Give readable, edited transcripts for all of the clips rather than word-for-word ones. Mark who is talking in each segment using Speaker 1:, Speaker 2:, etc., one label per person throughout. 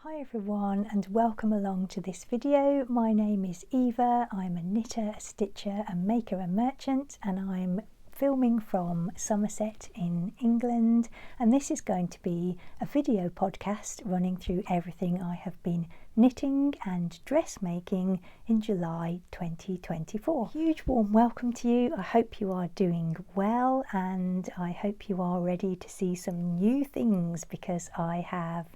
Speaker 1: Hi everyone and welcome along to this video. My name is Eva. I'm a knitter, a stitcher, a maker and merchant, and I'm filming from Somerset in England, and this is going to be a video podcast running through everything I have been knitting and dressmaking in July 2024. Huge warm welcome to you. I hope you are doing well and I hope you are ready to see some new things, because I have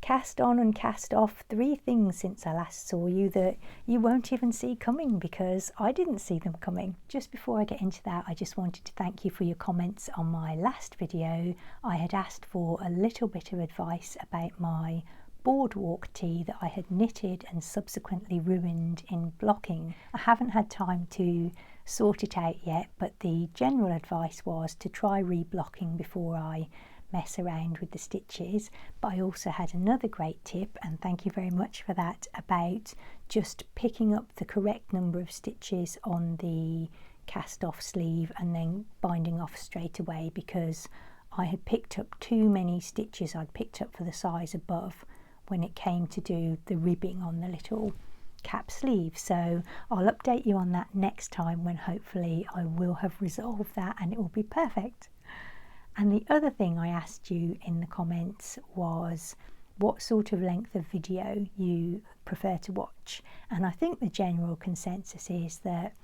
Speaker 1: cast on and cast off 3 things since I last saw you that you won't even see coming because I didn't see them coming. Just before I get into that, I just wanted to thank you for your comments on my last video. I had asked for a little bit of advice about my boardwalk tee that I had knitted and subsequently ruined in blocking. I haven't had time to sort it out yet, but the general advice was to try reblocking before I mess around with the stitches. But I also had another great tip, and thank you very much for that, about just picking up the correct number of stitches on the cast off sleeve and then binding off straight away, because I had picked up too many stitches I'd picked up for the size above when it came to do the ribbing on the little cap sleeve. So I'll update you on that next time, when hopefully I will have resolved that and it will be perfect. And the other thing I asked you in the comments was what sort of length of video you prefer to watch. And I think the general consensus is that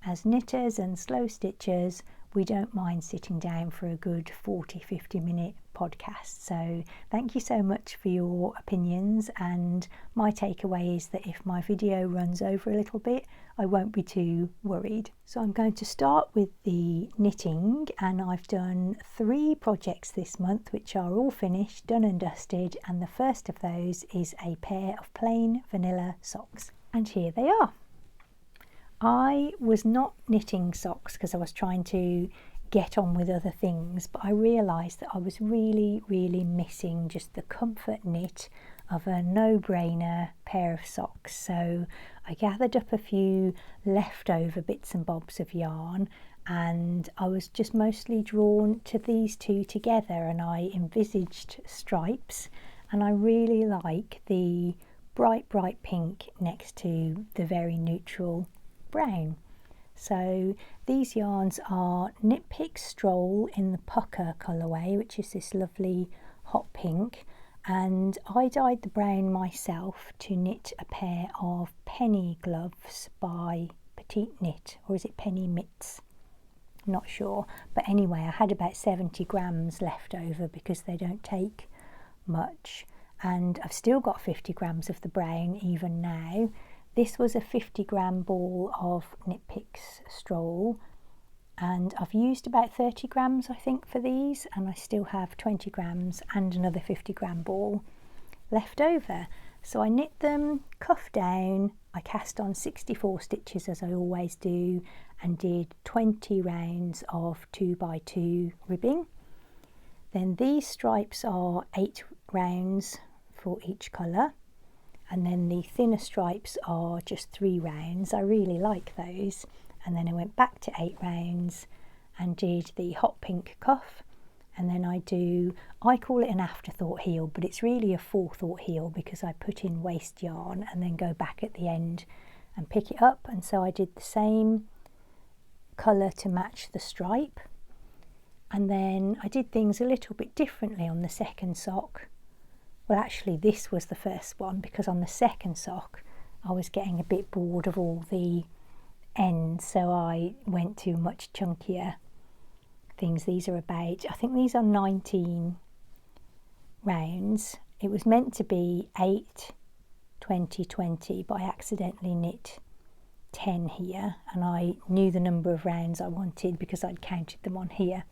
Speaker 1: as knitters and slow stitchers, we don't mind sitting down for a good 40-50 minute podcast. So thank you so much for your opinions, and my takeaway is that if my video runs over a little bit, I won't be too worried. So I'm going to start with the knitting, and I've done 3 projects this month which are all finished, done and dusted, and the first of those is a pair of plain vanilla socks, and here they are. I was not knitting socks because I was trying to get on with other things, but I realised that I was really missing just the comfort knit of a no-brainer pair of socks. So I gathered up a few leftover bits and bobs of yarn, and I was just mostly drawn to these 2 together, and I envisaged stripes, and I really like the bright pink next to the very neutral brown. So these yarns are Knit Pick Stroll in the pucker colourway, which is this lovely hot pink, and I dyed the brown myself to knit a pair of penny gloves by Petite Knit, or is it Penny Mitts? I'm not sure, but anyway, I had about 70 grams left over because they don't take much, and I've still got 50 grams of the brown even now. This was a 50 gram ball of Knit Picks Stroll, and I've used about 30 grams I think for these, and I still have 20 grams and another 50 gram ball left over. So I knit them cuff down, I cast on 64 stitches as I always do, and did 20 rounds of 2x2 ribbing. Then these stripes are 8 rounds for each colour, and then the thinner stripes are just 3 rounds. I really like those. And then I went back to 8 rounds and did the hot pink cuff, and then I call it an afterthought heel, but it's really a forethought heel because I put in waste yarn and then go back at the end and pick it up. And so I did the same colour to match the stripe, and then I did things a little bit differently on the second sock. Well, actually this was the first one, because on the second sock I was getting a bit bored of all the ends, so I went to much chunkier things. These are about, I think these are 19 rounds. It was meant to be 8, 20, 20, but I accidentally knit 10 here, and I knew the number of rounds I wanted because I'd counted them on here.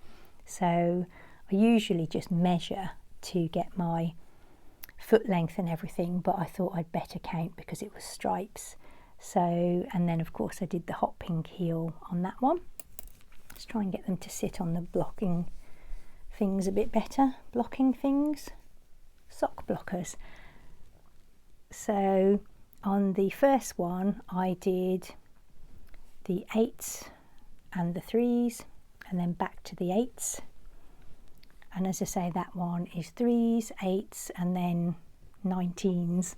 Speaker 1: So I usually just measure to get my foot length and everything, but I thought I'd better count because it was stripes. So, and then of course I did the hot pink heel on that one. Let's try and get them to sit on the blocking things a bit better. Blocking things, sock blockers. So on the first one I did the 8s and the 3s, and then back to the 8s, and as I say, that one is 3s, 8s, and then 19s.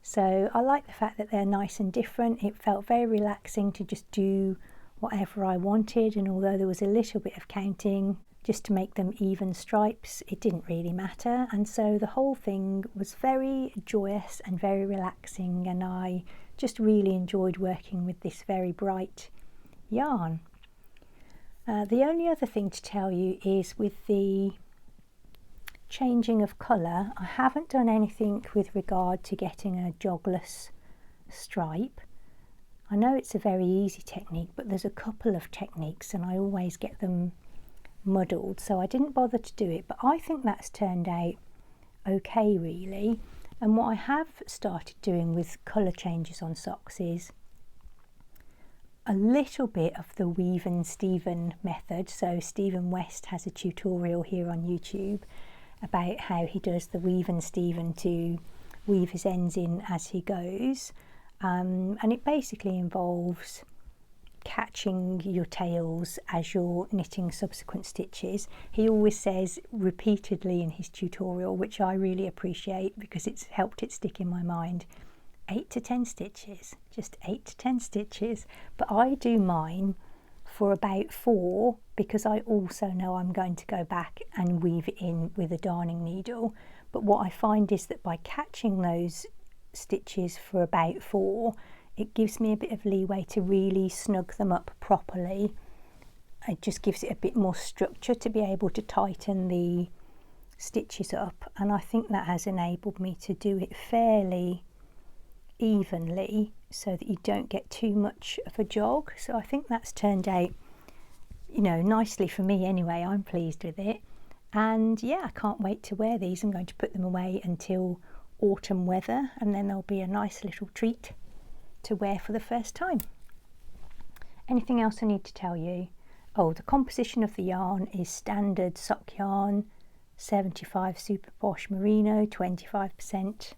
Speaker 1: So I like the fact that they're nice and different. It felt very relaxing to just do whatever I wanted, and although there was a little bit of counting just to make them even stripes, it didn't really matter. And so the whole thing was very joyous and very relaxing, and I just really enjoyed working with this very bright yarn. The only other thing to tell you is with the changing of colour, I haven't done anything with regard to getting a jogless stripe. I know it's a very easy technique, but there's a couple of techniques and I always get them muddled, so I didn't bother to do it, but I think that's turned out okay really. And what I have started doing with colour changes on socks is a little bit of the weave and Stephen method. So Stephen West has a tutorial here on YouTube about how he does the weave and Stephen to weave his ends in as he goes, and it basically involves catching your tails as you're knitting subsequent stitches. He always says repeatedly in his tutorial, which I really appreciate because it's helped it stick in my mind, 8 to 10 stitches, just 8 to 10 stitches. But I do mine for about 4 because I also know I'm going to go back and weave it in with a darning needle. But what I find is that by catching those stitches for about 4, it gives me a bit of leeway to really snug them up properly. It just gives it a bit more structure to be able to tighten the stitches up, and I think that has enabled me to do it fairly evenly so that you don't get too much of a jog. So I think that's turned out, you know, nicely for me anyway. I'm pleased with it, and yeah, I can't wait to wear these. I'm going to put them away until autumn weather, and then they'll be a nice little treat to wear for the first time. Anything else I need to tell you? Oh, the composition of the yarn is standard sock yarn, 75 super posh merino, 25%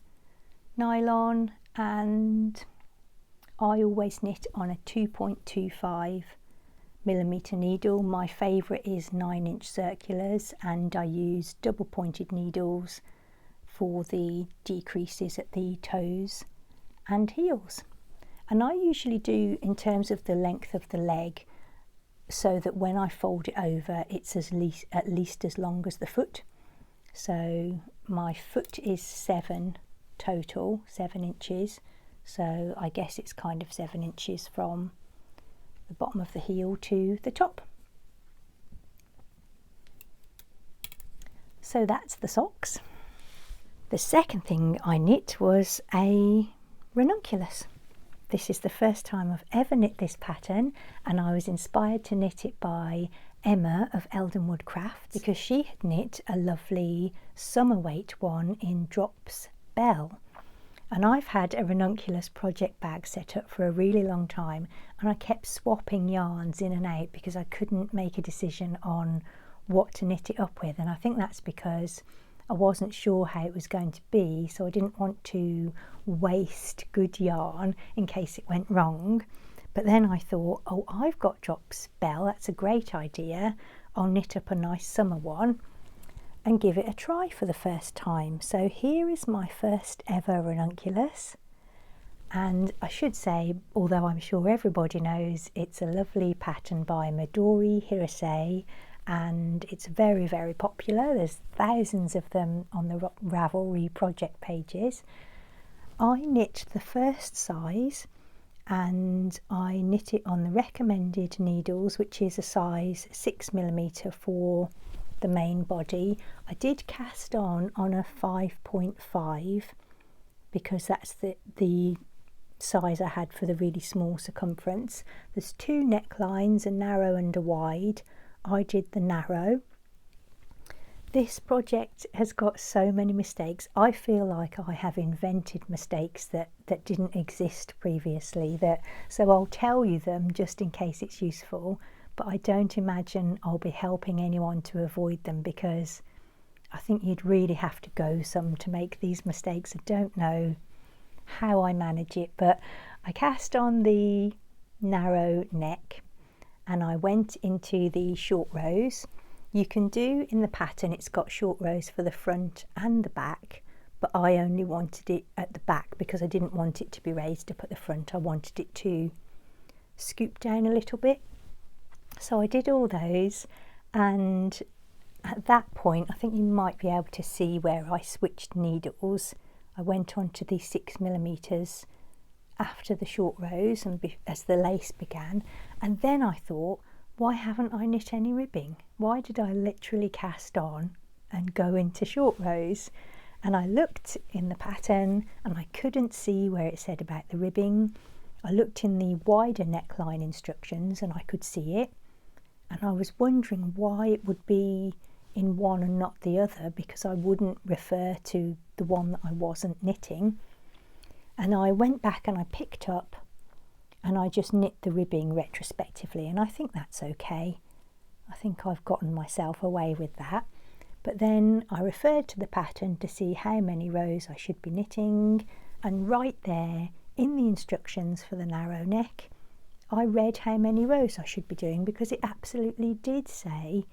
Speaker 1: nylon, and I always knit on a 2.25 millimeter needle. My favourite is 9-inch circulars, and I use double pointed needles for the decreases at the toes and heels. And I usually do in terms of the length of the leg, so that when I fold it over it's at least as long as the foot. So my foot is 7 total, 7 inches, so I guess it's kind of 7 inches from the bottom of the heel to the top. So that's the socks. The second thing I knit was a ranunculus. This is the first time I've ever knit this pattern, and I was inspired to knit it by Emma of Eldenwood Crafts because she had knit a lovely summer weight one in Drops Bell. And I've had a ranunculus project bag set up for a really long time, and I kept swapping yarns in and out because I couldn't make a decision on what to knit it up with. And I think that's because I wasn't sure how it was going to be, so I didn't want to waste good yarn in case it went wrong. But then I thought, oh, I've got Drops Bell, that's a great idea. I'll knit up a nice summer one and give it a try for the first time. So here is my first ever ranunculus, and I should say, although I'm sure everybody knows, it's a lovely pattern by Midori Hirase, and it's very, very popular. There's thousands of them on the Ravelry project pages. I knit the first size, and I knit it on the recommended needles, which is a size 6mm for the main body. I did cast on a 5.5 because that's the size I had for the really small circumference. There's 2 necklines, a narrow and a wide. I did the narrow. This project has got so many mistakes. I feel like I have invented mistakes that didn't exist previously, so I'll tell you them just in case it's useful, but I don't imagine I'll be helping anyone to avoid them because I think you'd really have to go some to make these mistakes. I don't know how I manage it, but I cast on the narrow neck and I went into the short rows. You can do in the pattern, it's got short rows for the front and the back, but I only wanted it at the back because I didn't want it to be raised up at the front. I wanted it to scoop down a little bit. So I did all those, and at that point I think you might be able to see where I switched needles. I went on to the 6mm after the short rows and as the lace began, and then I thought, why haven't I knit any ribbing? Why did I literally cast on and go into short rows? And I looked in the pattern and I couldn't see where it said about the ribbing. I looked in the wider neckline instructions and I could see it, and I was wondering why it would be in one and not the other, because I wouldn't refer to the one that I wasn't knitting. And I went back and I picked up and I just knit the ribbing retrospectively, and I think that's okay. I think I've gotten myself away with that. But then I referred to the pattern to see how many rows I should be knitting, and right there in the instructions for the narrow neck I read how many rows I should be doing, because it absolutely did say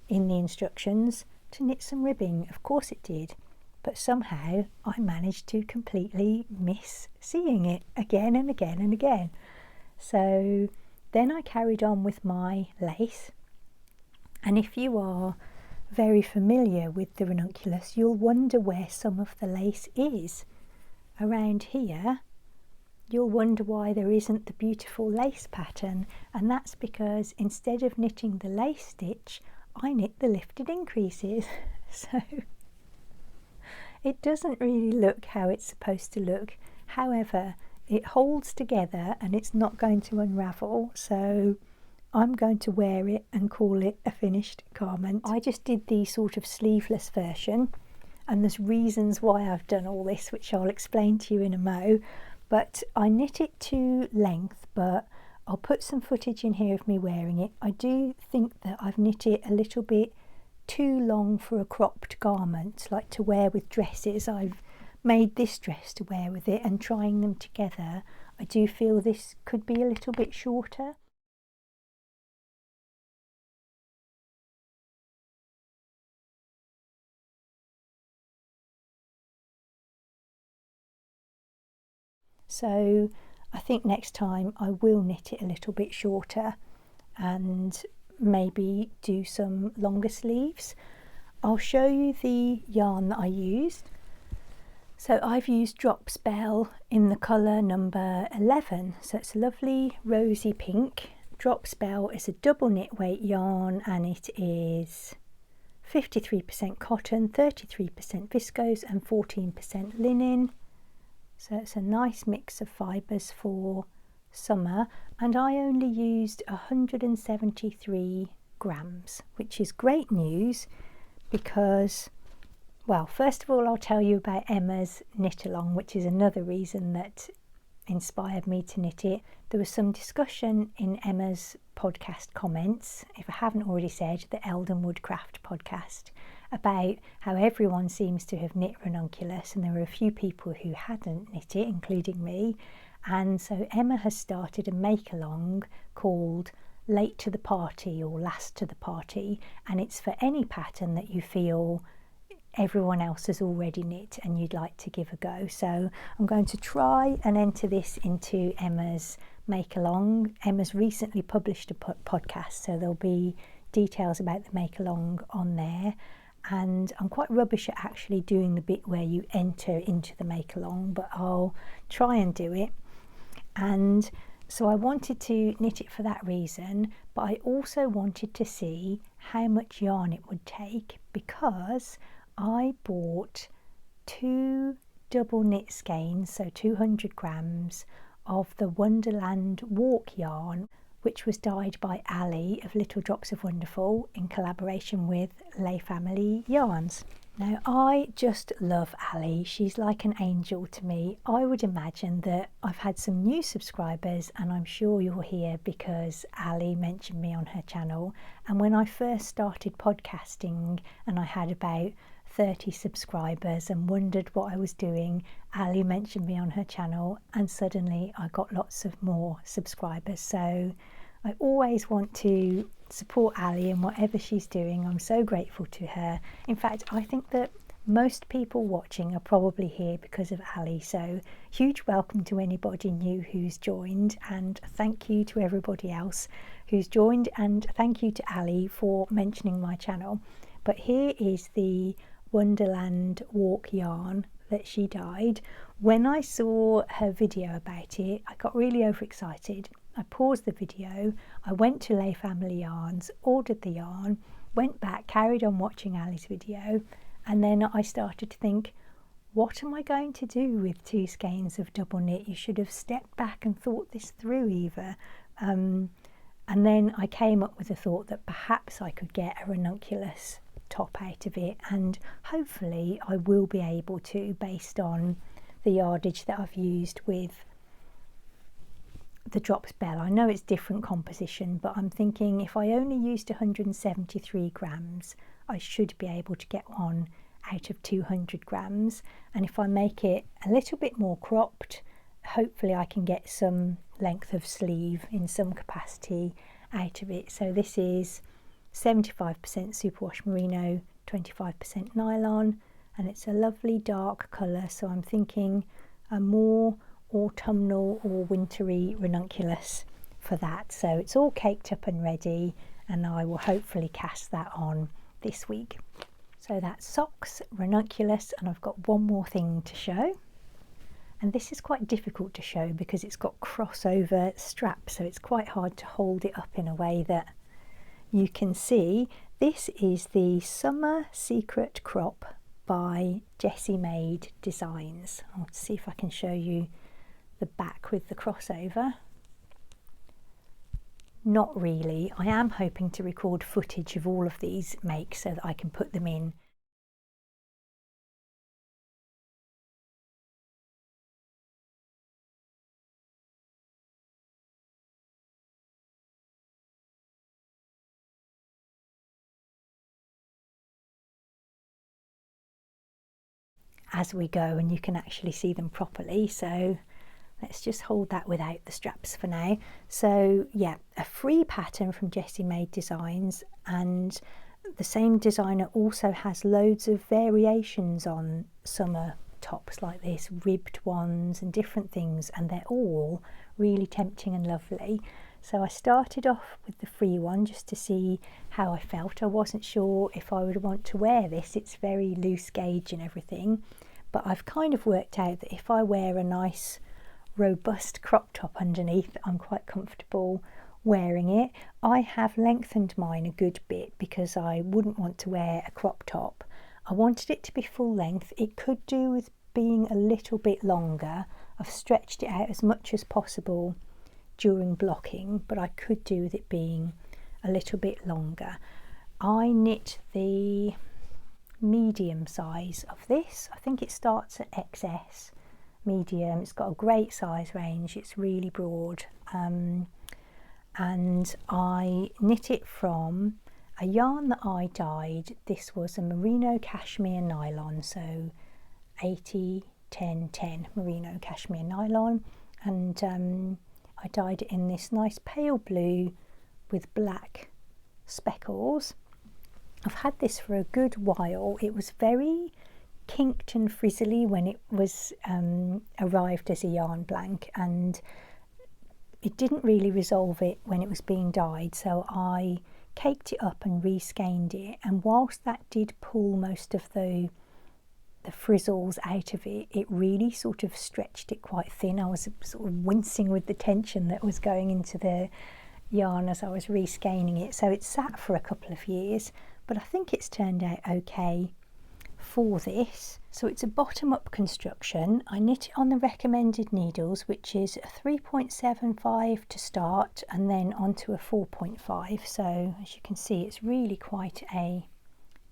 Speaker 1: in the instructions to knit some ribbing. Of course it did. But somehow I managed to completely miss seeing it again and again and again. So then I carried on with my lace, and if you are very familiar with the ranunculus, you'll wonder where some of the lace is. Around here you'll wonder why there isn't the beautiful lace pattern, and that's because instead of knitting the lace stitch, I knit the lifted increases. So it doesn't really look how it's supposed to look. However, it holds together and it's not going to unravel, so I'm going to wear it and call it a finished garment. I just did the sort of sleeveless version, and there's reasons why I've done all this, which I'll explain to you in a mo. But I knit it to length, but I'll put some footage in here of me wearing it. I do think that I've knit it a little bit too long for a cropped garment, like to wear with dresses. I've made this dress to wear with it, and trying them together, I do feel this could be a little bit shorter. So I think next time I will knit it a little bit shorter and maybe do some longer sleeves. I'll show you the yarn that I used. So I've used Drop Spell in the colour number 11, so it's a lovely rosy pink. Drop Spell is a double knit weight yarn, and it is 53% cotton, 33% viscose and 14% linen. So it's a nice mix of fibres for summer, and I only used 173 grams, which is great news because, well, first of all I'll tell you about Emma's knit along, which is another reason that inspired me to knit it. There was some discussion in Emma's podcast comments, if I haven't already said, the Eldon Woodcraft podcast, about how everyone seems to have knit ranunculus, and there were a few people who hadn't knit it, including me. And so Emma has started a make along called Late to the Party or Last to the Party, and it's for any pattern that you feel everyone else has already knit and you'd like to give a go. So I'm going to try and enter this into Emma's make along. Emma's recently published a podcast, so there'll be details about the make along on there. And I'm quite rubbish at actually doing the bit where you enter into the make along, but I'll try and do it. And so I wanted to knit it for that reason, but I also wanted to see how much yarn it would take, because I bought 2 double knit skeins, so 200 grams of the Wonderland Walk yarn, which was dyed by Ali of Little Drops of Wonderful in collaboration with Lay Family Yarns. Now, I just love Ali. She's like an angel to me. I would imagine that I've had some new subscribers, and I'm sure you're here because Ali mentioned me on her channel. And when I first started podcasting and I had about 30 subscribers and wondered what I was doing, Ali mentioned me on her channel, and suddenly I got lots of more subscribers. So I always want to support Ali in whatever she's doing. I'm so grateful to her. In fact, I think that most people watching are probably here because of Ali, so huge welcome to anybody new who's joined, and thank you to everybody else who's joined, and thank you to Ali for mentioning my channel. But here is the Wonderland walk yarn that she dyed. When I saw her video about it, I got really overexcited. I paused the video, I went to Lay Family Yarns, ordered the yarn, went back, carried on watching Ali's video, and then I started to think, what am I going to do with 2 skeins of double knit? You should have stepped back and thought this through, Eva. And then I came up with the thought that perhaps I could get a ranunculus top out of it, and hopefully I will be able to, based on the yardage that I've used with the Drops Bell. I know it's different composition, but I'm thinking if I only used 173 grams, I should be able to get one out of 200 grams. And if I make it a little bit more cropped, hopefully I can get some length of sleeve in some capacity out of it. So this is 75% superwash merino, 25% nylon, and it's a lovely dark colour, so I'm thinking a more autumnal or wintry ranunculus for that. So it's all caked up and ready, and I will hopefully cast that on this week. So that's socks, ranunculus, and I've got one more thing to show. And this is quite difficult to show because it's got crossover straps, so it's quite hard to hold it up in a way that you can see. This is the Summer Secret Crop by Jessie Made Designs. I'll see if I can show you the back with the crossover. Not really. I am hoping to record footage of all of these makes so that I can put them in as we go, and you can actually see them properly. So let's just hold that without the straps for now. So yeah, a free pattern from Jessie Made Designs, and the same designer also has loads of variations on summer tops like this, ribbed ones and different things, and they're all really tempting and lovely. So I started off with the free one just to see how I felt. I wasn't sure if I would want to wear this. It's very loose gauge and everything, but I've kind of worked out that if I wear a nice robust crop top underneath, I'm quite comfortable wearing it. I have lengthened mine a good bit because I wouldn't want to wear a crop top. I wanted it to be full length. It could do with being a little bit longer. I've stretched it out as much as possible during blocking, but I could do with it being a little bit longer. I knit the medium size of this. I think it starts at XS medium. It's got a great size range, it's really broad, and I knit it from a yarn that I dyed. This was a merino cashmere nylon, so 80-10-10 merino cashmere nylon, and I dyed it in this nice pale blue with black speckles. I've had this for a good while. It was very kinked and frizzly when it was arrived as a yarn blank, and it didn't really resolve it when it was being dyed, so I caked it up and reskeined it, and whilst that did pull most of the frizzles out of it, it really sort of stretched it quite thin. I was sort of wincing with the tension that was going into the yarn as I was reskeining it. So it sat for a couple of years, but I think it's turned out okay for this. So it's a bottom-up construction. I knit it on the recommended needles, which is a 3.75 to start and then onto a 4.5. So as you can see, it's really quite a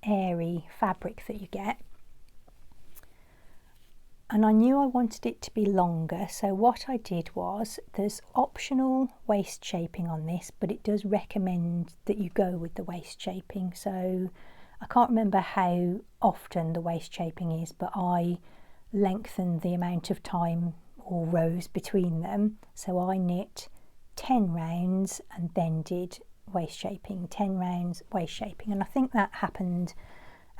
Speaker 1: airy fabric that you get. And I knew I wanted it to be longer, so what I did was, there's optional waist shaping on this, but it does recommend that you go with the waist shaping. So I can't remember how often the waist shaping is, but I lengthened the amount of time or rows between them. So I knit 10 rounds and then did waist shaping, 10 rounds, waist shaping, and I think that happened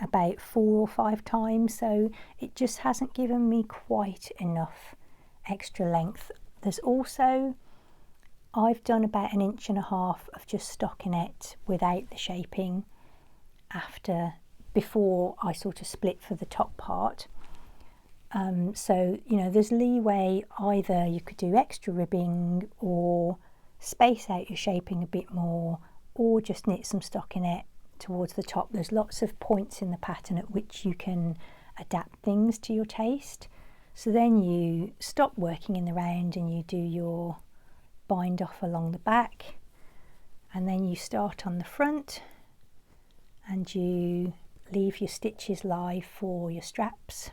Speaker 1: about 4 or 5 times, so it just hasn't given me quite enough extra length. There's also, I've done about 1.5 inches of just stockinette without the shaping before I sort of split for the top part. So, you know, there's leeway. Either you could do extra ribbing or space out your shaping a bit more, or just knit some stockinette towards the top. There's lots of points in the pattern at which you can adapt things to your taste. So then you stop working in the round and you do your bind off along the back, and then you start on the front and you leave your stitches live for your straps.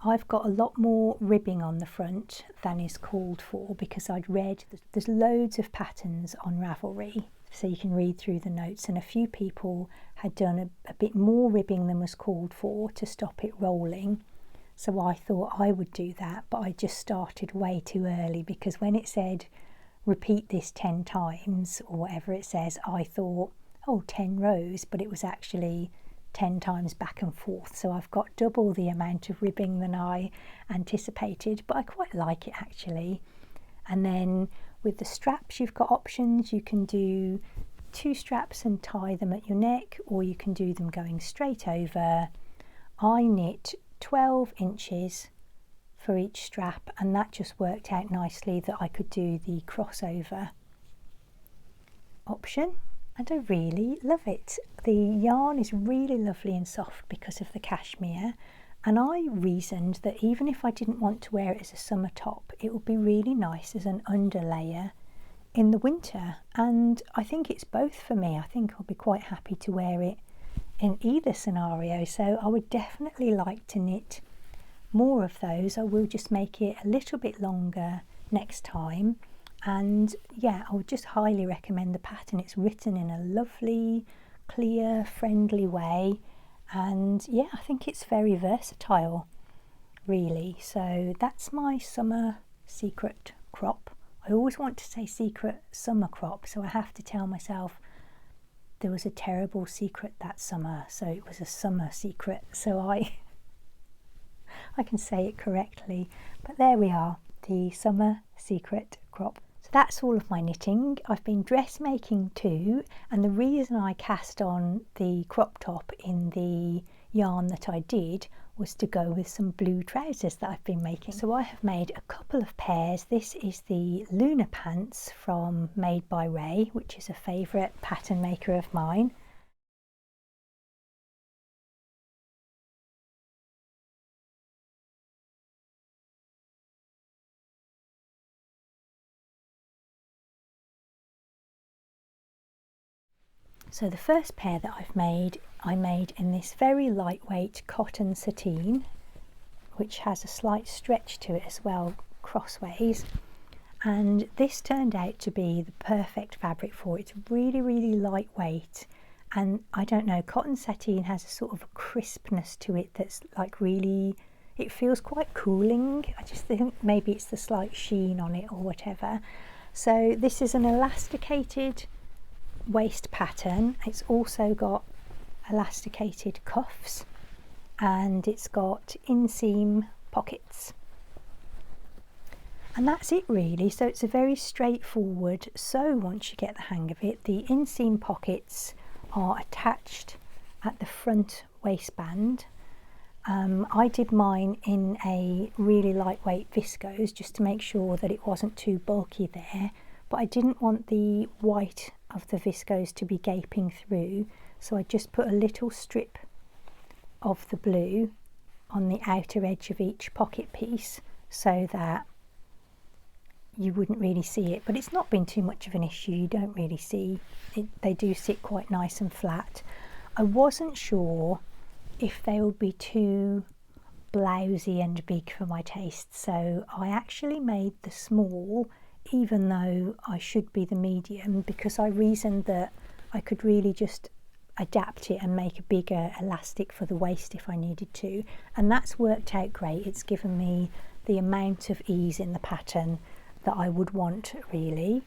Speaker 1: I've got a lot more ribbing on the front than is called for, because I'd read there's loads of patterns on Ravelry, so you can read through the notes, and a few people had done a bit more ribbing than was called for to stop it rolling. So I thought I would do that, but I just started way too early, because when it said repeat this 10 times or whatever it says, I thought, oh, 10 rows, but it was actually 10 times back and forth. So I've got double the amount of ribbing than I anticipated, but I quite like it actually. And then with the straps, you've got options. You can do 2 straps and tie them at your neck, or you can do them going straight over. I knit 12 inches for each strap, and that just worked out nicely that I could do the crossover option, and I really love it. The yarn is really lovely and soft because of the cashmere, and I reasoned that even if I didn't want to wear it as a summer top, it would be really nice as an underlayer in the winter, and I think it's both for me. I think I'll be quite happy to wear it in either scenario, so I would definitely like to knit more of those. I will just make it a little bit longer next time. And yeah, I would just highly recommend the pattern. It's written in a lovely, clear, friendly way, and yeah, I think it's very versatile really. So that's my summer secret crop. I always want to say secret summer crop, so I have to tell myself there was a terrible secret that summer, so it was a summer secret, so I can say it correctly. But there we are, the summer secret crop. So that's all of my knitting. I've been dressmaking too, and the reason I cast on the crop top in the yarn that I did was to go with some blue trousers that I've been making. So I have made a couple of pairs. This is the Lunar pants from Made by Ray, which is a favourite pattern maker of mine. So the first pair that I made in this very lightweight cotton sateen, which has a slight stretch to it as well, crossways. And this turned out to be the perfect fabric for it. It's really, really lightweight. And I don't know, cotton sateen has a sort of a crispness to it that's like really, it feels quite cooling. I just think maybe it's the slight sheen on it or whatever. So this is an elasticated waist pattern. It's also got elasticated cuffs, and it's got inseam pockets, and that's it really. So it's a very straightforward sew once you get the hang of it. The inseam pockets are attached at the front waistband. I did mine in a really lightweight viscose just to make sure that it wasn't too bulky there, but I didn't want the white of the viscose to be gaping through, so I just put a little strip of the blue on the outer edge of each pocket piece so that you wouldn't really see it. But it's not been too much of an issue. You don't really see it. They do sit quite nice and flat. I wasn't sure if they would be too blousy and big for my taste, so I actually made the small, even though I should be the medium, because I reasoned that I could really just adapt it and make a bigger elastic for the waist if I needed to, and that's worked out great. It's given me the amount of ease in the pattern that I would want really.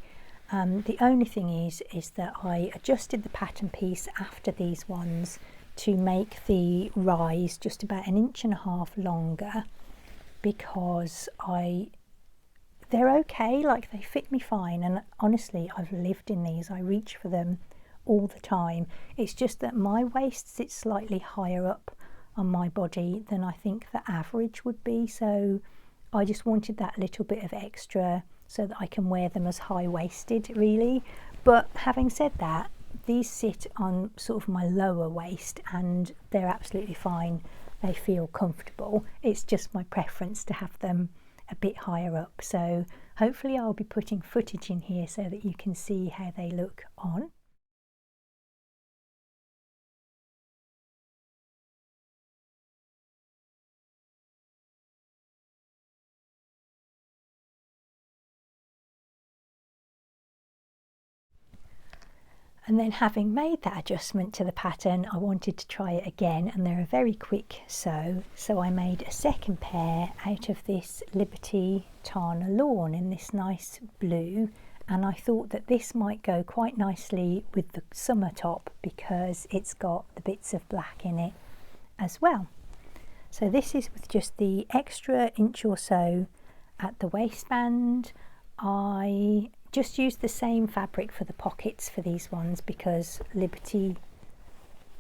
Speaker 1: The only thing is that I adjusted the pattern piece after these ones to make the rise just about 1.5 inches longer, because they're okay, like they fit me fine, and honestly I've lived in these, I reach for them all the time. It's just that my waist sits slightly higher up on my body than I think the average would be, so I just wanted that little bit of extra so that I can wear them as high-waisted really. But having said that, these sit on sort of my lower waist and they're absolutely fine, they feel comfortable. It's just my preference to have them a bit higher up, so hopefully I'll be putting footage in here so that you can see how they look on. And then, having made that adjustment to the pattern, I wanted to try it again, and they're a very quick sew, so I made a second pair out of this Liberty Tana lawn in this nice blue, and I thought that this might go quite nicely with the summer top because it's got the bits of black in it as well. So this is with just the extra inch or so at the waistband. I just used the same fabric for the pockets for these ones because Liberty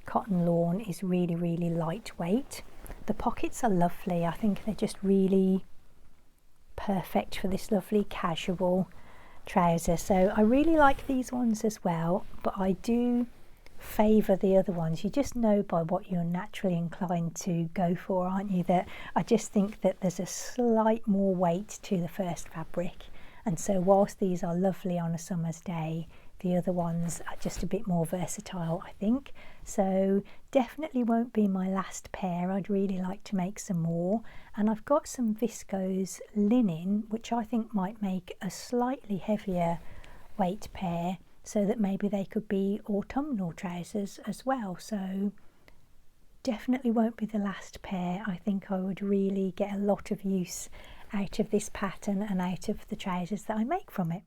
Speaker 1: cotton lawn is really lightweight. The pockets are lovely. I think they're just really perfect for this lovely casual trouser. So I really like these ones as well, but I do favour the other ones. You just know by what you're naturally inclined to go for, aren't you? That I just think that there's a slight more weight to the first fabric. And so whilst these are lovely on a summer's day, the other ones are just a bit more versatile, I think. So definitely won't be my last pair. I'd really like to make some more. And I've got some viscose linen, which I think might make a slightly heavier weight pair, so that maybe they could be autumnal trousers as well. So definitely won't be the last pair. I think I would really get a lot of use out of this pattern and out of the trousers that I make from it.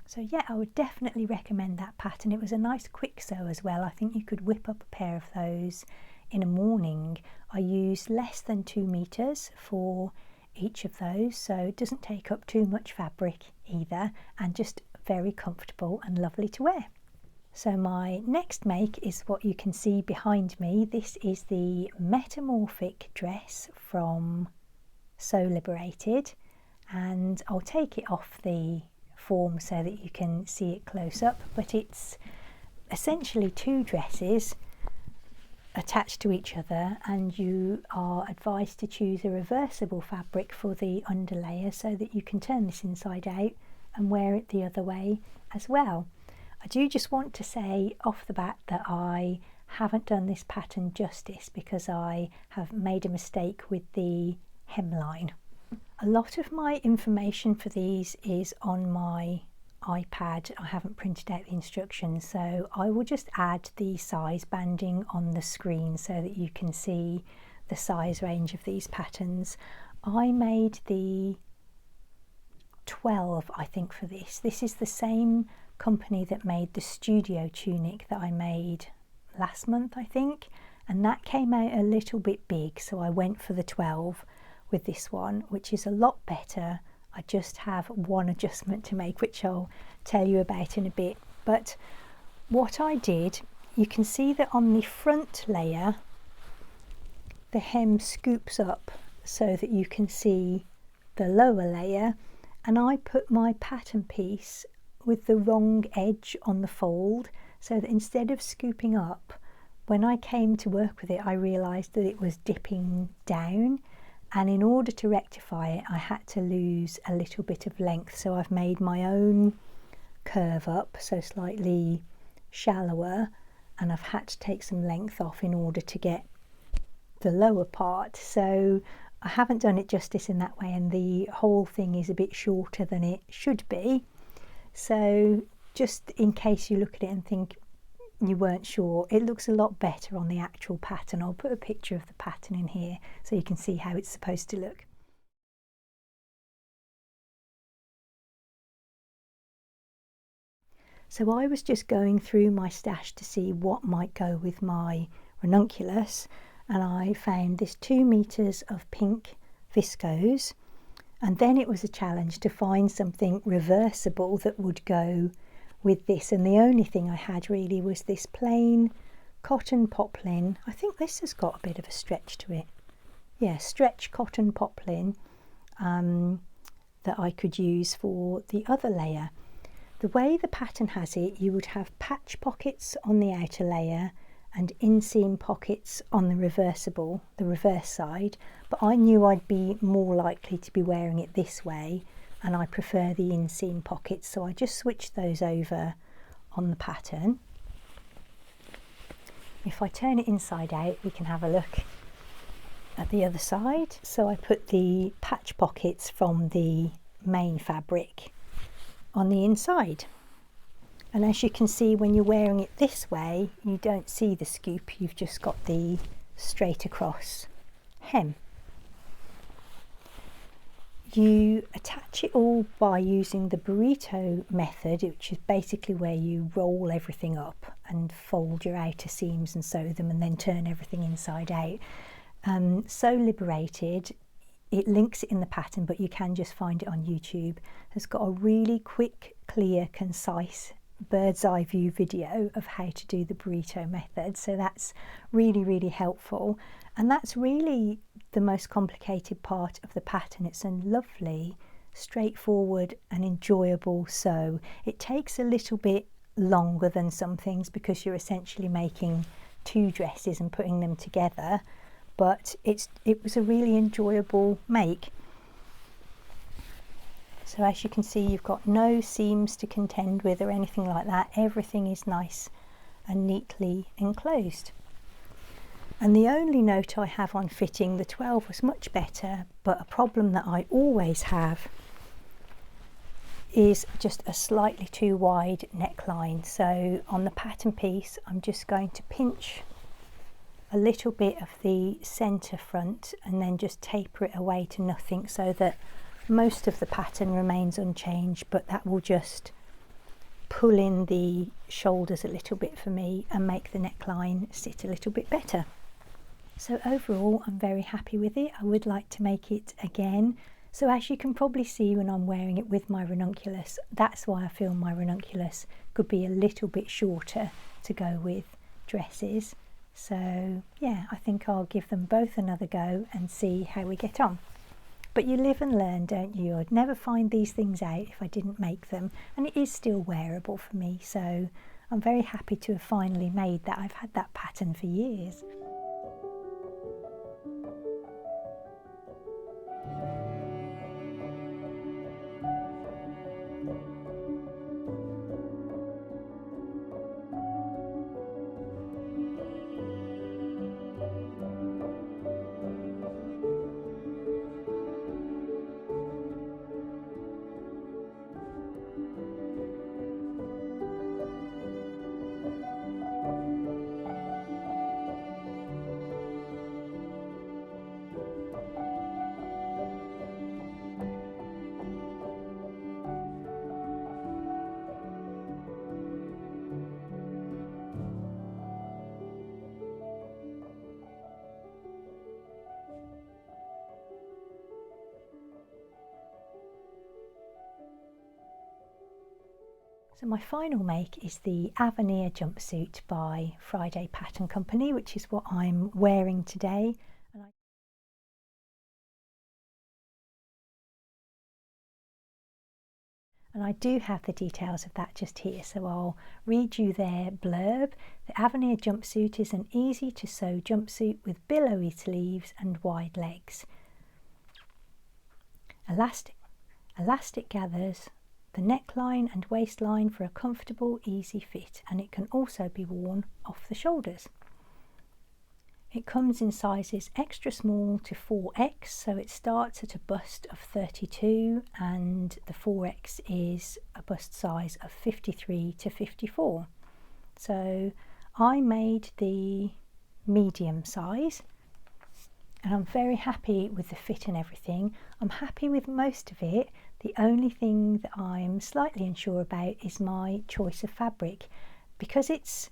Speaker 1: So yeah, I would definitely recommend that pattern. It was a nice quick sew as well. I think you could whip up a pair of those in a morning. I used less than 2 meters for each of those, so it doesn't take up too much fabric either, and just very comfortable and lovely to wear. So my next make is what you can see behind me. This is the metamorphic dress from Sew Liberated, and I'll take it off the form so that you can see it close up, but it's essentially 2 dresses attached to each other, and you are advised to choose a reversible fabric for the underlayer so that you can turn this inside out and wear it the other way as well. I do just want to say off the bat that I haven't done this pattern justice because I have made a mistake with the hemline. A lot of my information for these is on my iPad. I haven't printed out the instructions, so I will just add the size banding on the screen so that you can see the size range of these patterns. I made the 12, I think, for this. This is the same company that made the studio tunic that I made last month, I think, and that came out a little bit big, so I went for the 12 with this one, which is a lot better. I just have one adjustment to make, which I'll tell you about in a bit. But what I did, you can see that on the front layer, the hem scoops up so that you can see the lower layer, and I put my pattern piece with the wrong edge on the fold, so that instead of scooping up, when I came to work with it, I realised that it was dipping down. And in order to rectify it, I had to lose a little bit of length. So I've made my own curve up, so slightly shallower, and I've had to take some length off in order to get the lower part. So I haven't done it justice in that way, and the whole thing is a bit shorter than it should be. So just in case you look at it and think, you weren't sure, it looks a lot better on the actual pattern. I'll put a picture of the pattern in here so you can see how it's supposed to look. So I was just going through my stash to see what might go with my ranunculus, and I found this 2 meters of pink viscose, and then it was a challenge to find something reversible that would go with this, and the only thing I had really was this plain cotton poplin. I think this has got a bit of a stretch to it. Yeah, stretch cotton poplin that I could use for the other layer. The way the pattern has it, you would have patch pockets on the outer layer and inseam pockets on the reverse side, but I knew I'd be more likely to be wearing it this way, and I prefer the inseam pockets, so I just switched those over on the pattern. If I turn it inside out, we can have a look at the other side. So I put the patch pockets from the main fabric on the inside, and as you can see, when you're wearing it this way, you don't see the scoop, you've just got the straight across hem. You attach it all by using the burrito method, which is basically where you roll everything up and fold your outer seams and sew them and then turn everything inside out. So Liberated, it links it in the pattern, but you can just find it on YouTube. It's got a really quick, clear, concise bird's eye view video of how to do the burrito method, so that's really helpful, and that's really the most complicated part of the pattern. It's a lovely, straightforward and enjoyable sew. It takes a little bit longer than some things because you're essentially making 2 dresses and putting them together, but it was a really enjoyable make. So as you can see, you've got no seams to contend with or anything like that. Everything is nice and neatly enclosed. And the only note I have on fitting, the 12 was much better, but a problem that I always have is just a slightly too wide neckline. So on the pattern piece, I'm just going to pinch a little bit of the centre front and then just taper it away to nothing, so that most of the pattern remains unchanged, but that will just pull in the shoulders a little bit for me and make the neckline sit a little bit better. So overall, I'm very happy with it. I would like to make it again. So as you can probably see when I'm wearing it with my ranunculus, that's why I feel my ranunculus could be a little bit shorter to go with dresses. So yeah, I think I'll give them both another go and see how we get on. But you live and learn, don't you? I'd never find these things out if I didn't make them, and it is still wearable for me, so I'm very happy to have finally made that. I've had that pattern for years. So my final make is the Avenir jumpsuit by Friday Pattern Company, which is what I'm wearing today. And I do have the details of that just here, so I'll read you their blurb. The Avenir jumpsuit is an easy to sew jumpsuit with billowy sleeves and wide legs. Elastic gathers the neckline and waistline for a comfortable, easy fit, and it can also be worn off the shoulders. It comes in sizes extra small to 4X, so it starts at a bust of 32 and the 4X is a bust size of 53 to 54. So I made the medium size, and I'm very happy with the fit and everything. I'm happy with most of it. The only thing that I'm slightly unsure about is my choice of fabric. Because it's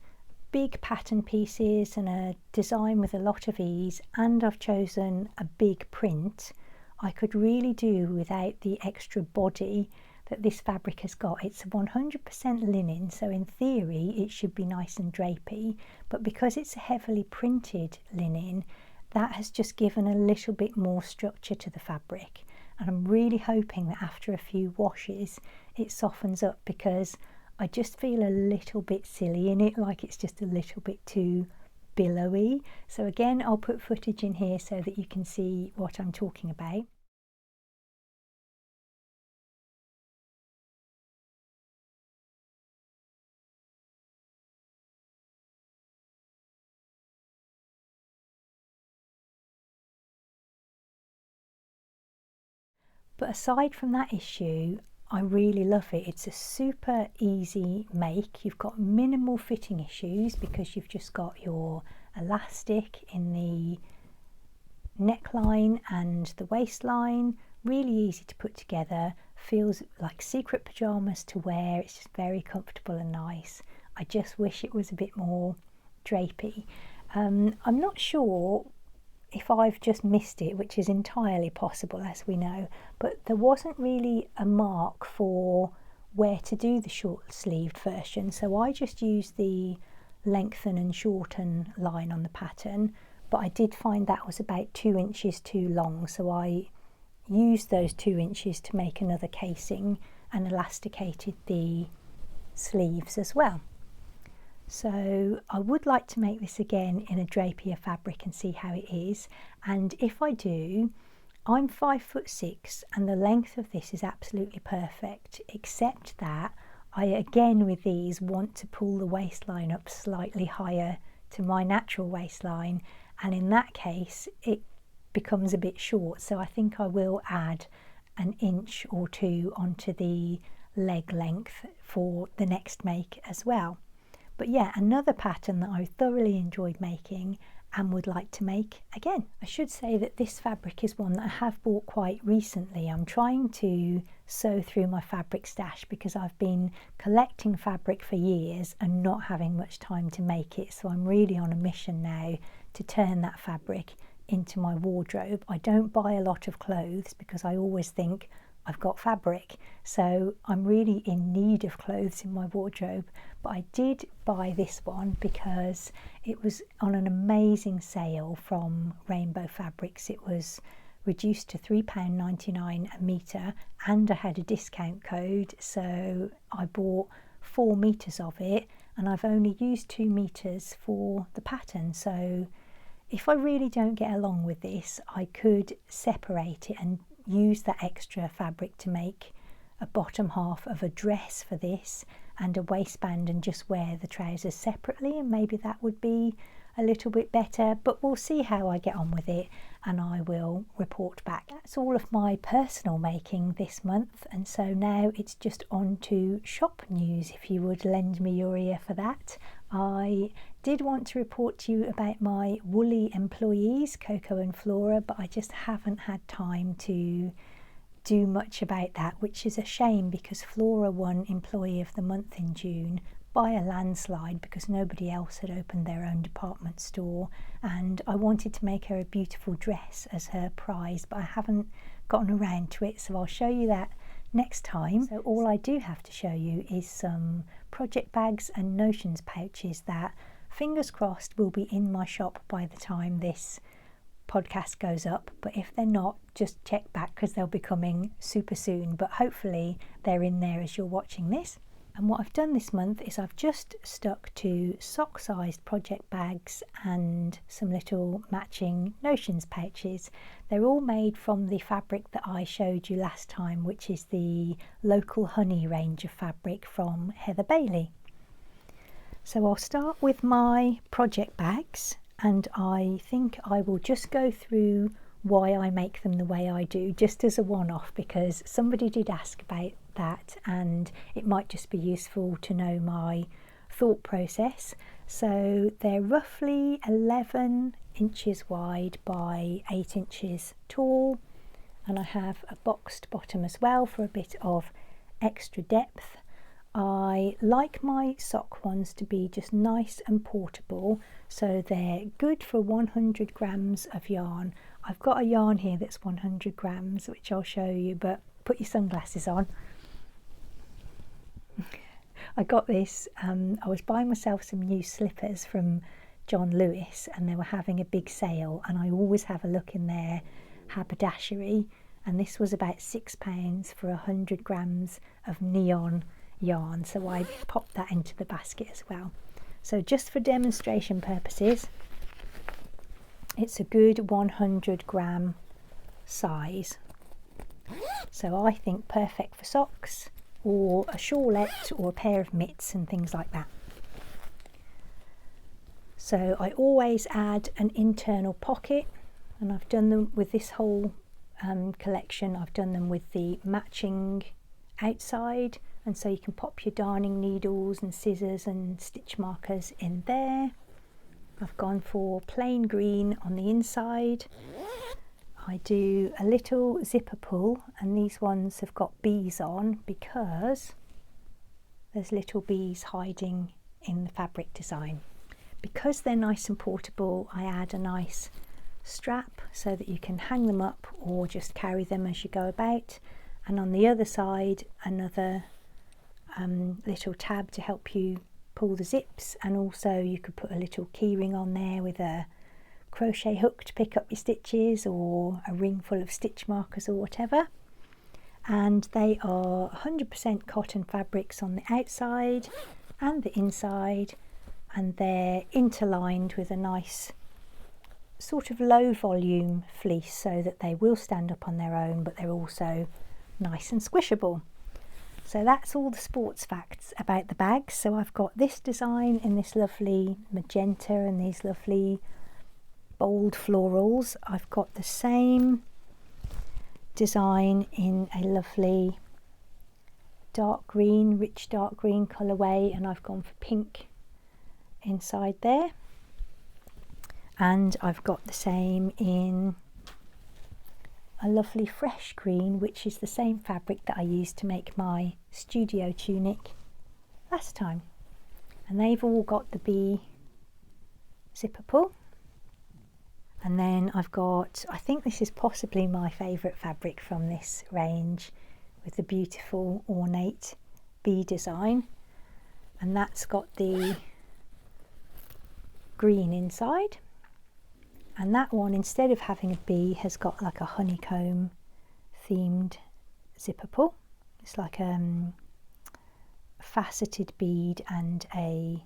Speaker 1: big pattern pieces and a design with a lot of ease, and I've chosen a big print, I could really do without the extra body that this fabric has got. It's 100% linen, so in theory it should be nice and drapey, but because it's a heavily printed linen, that has just given a little bit more structure to the fabric. And I'm really hoping that after a few washes it softens up, because I just feel a little bit silly in it, like it's just a little bit too billowy. So again, I'll put footage in here so that you can see what I'm talking about. But aside from that issue, I really love it. It's a super easy make. You've got minimal fitting issues because you've just got your elastic in the neckline and the waistline. Really easy to put together. Feels like secret pajamas to wear. It's just very comfortable and nice. I just wish it was a bit more drapey. I'm not sure if I've just missed it, which is entirely possible, as we know, but there wasn't really a mark for where to do the short sleeved version, so I just used the lengthen and shorten line on the pattern, but I did find that was about 2 inches too long, so I used those 2 inches to make another casing and elasticated the sleeves as well. So I would like to make this again in a drapier fabric and see how it is, and if I do, I'm 5'6" and the length of this is absolutely perfect, except that I again with these want to pull the waistline up slightly higher to my natural waistline, and in that case it becomes a bit short, so I think I will add an inch or two onto the leg length for the next make as well. But yeah, another pattern that I thoroughly enjoyed making and would like to make again. I should say that this fabric is one that I have bought quite recently. I'm trying to sew through my fabric stash because I've been collecting fabric for years and not having much time to make it, so I'm really on a mission now to turn that fabric into my wardrobe. I don't buy a lot of clothes because I always think I've got fabric, so I'm really in need of clothes in my wardrobe. But I did buy this one because it was on an amazing sale from Rainbow Fabrics. It was reduced to £3.99 a metre, and I had a discount code, so I bought 4 meters of it, and I've only used 2 meters for the pattern. So if I really don't get along with this, I could separate it and use that extra fabric to make a bottom half of a dress for this and a waistband and just wear the trousers separately, and maybe that would be a little bit better, but we'll see how I get on with it and I will report back. That's all of my personal making this month, and so now it's just on to shop news, if you would lend me your ear for that. I did want to report to you about my woolly employees, Coco and Flora, but I just haven't had time to do much about that, which is a shame because Flora won Employee of the Month in June by a landslide because nobody else had opened their own department store, and I wanted to make her a beautiful dress as her prize, but I haven't gotten around to it, so I'll show you that next time. So all I do have to show you is some project bags and notions pouches that, fingers crossed, will be in my shop by the time this podcast goes up, but if they're not, just check back because they'll be coming super soon, but hopefully they're in there as you're watching this. And what I've done this month is I've just stuck to sock-sized project bags and some little matching notions pouches. They're all made from the fabric that I showed you last time, which is the Local Honey range of fabric from Heather Bailey. So I'll start with my project bags, and I think I will just go through why I make them the way I do, just as a one-off, because somebody did ask about that and it might just be useful to know my thought process. So they're roughly 11 inches wide by 8 inches tall, and I have a boxed bottom as well for a bit of extra depth. I like my sock ones to be just nice and portable, so they're good for 100 grams of yarn. I've got a yarn here that's 100 grams, which I'll show you, but put your sunglasses on. I got this, I was buying myself some new slippers from John Lewis, and they were having a big sale, and I always have a look in their haberdashery, and this was about £6 for 100 grams of neon yarn, so I popped that into the basket as well. So just for demonstration purposes, it's a good 100 gram size, so I think perfect for socks or a shawlette or a pair of mitts and things like that. So I always add an internal pocket, and I've done them with this whole collection. I've done them with the matching outside, and so you can pop your darning needles and scissors and stitch markers in there. I've gone for plain green on the inside. I do a little zipper pull, and these ones have got bees on because there's little bees hiding in the fabric design. Because they're nice and portable, I add a nice strap so that you can hang them up or just carry them as you go about, and on the other side another little tab to help you pull the zips, and also you could put a little key ring on there with a crochet hook to pick up your stitches, or a ring full of stitch markers or whatever. And they are 100% cotton fabrics on the outside and the inside, and they're interlined with a nice sort of low volume fleece so that they will stand up on their own, but they're also nice and squishable. So that's all the sports facts about the bags. So I've got this design in this lovely magenta and these lovely bold florals. I've got the same design in a lovely dark green, rich dark green colourway, and I've gone for pink inside there. And I've got the same in a lovely fresh green, which is the same fabric that I used to make my studio tunic last time. And they've all got the bee zipper pull. And then I've got, I think this is possibly my favourite fabric from this range, with the beautiful ornate bee design, and that's got the green inside. And that one, instead of having a bee, has got like a honeycomb themed zipper pull. It's like a faceted bead and a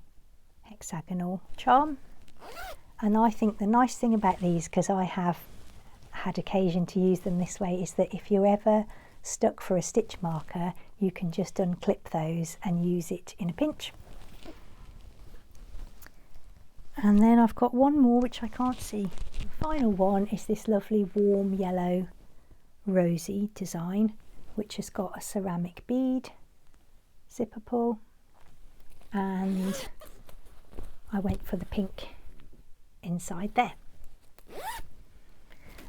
Speaker 1: hexagonal charm. And I think the nice thing about these, because I have had occasion to use them this way, is that if you're ever stuck for a stitch marker, you can just unclip those and use it in a pinch. And then I've got one more which I can't see. The final one is this lovely warm yellow rosy design, which has got a ceramic bead zipper pull, and I went for the pink inside there.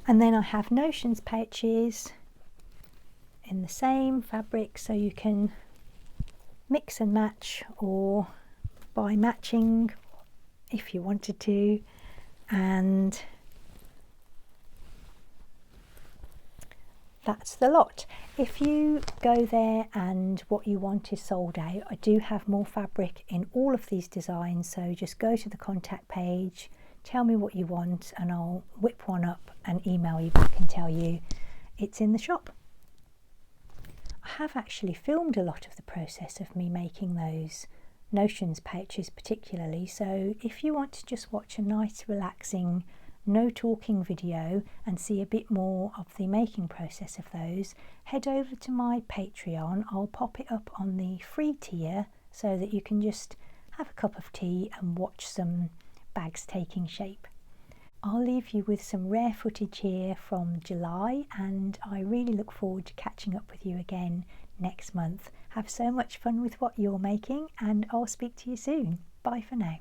Speaker 1: And then I have notions pouches in the same fabric, so you can mix and match or buy matching if you wanted to. And that's the lot. If you go there and what you want is sold out, I do have more fabric in all of these designs, so just go to the contact page, tell me what you want, and I'll whip one up and email you back and tell you it's in the shop. I have actually filmed a lot of the process of me making those notions pouches particularly, so if you want to just watch a nice relaxing no talking video and see a bit more of the making process of those, head over to my Patreon. I'll pop it up on the free tier so that you can just have a cup of tea and watch some bags taking shape. I'll leave you with some rare footage here from July, and I really look forward to catching up with you again next month Have so much fun with what you're making, and I'll speak to you soon. Bye for now.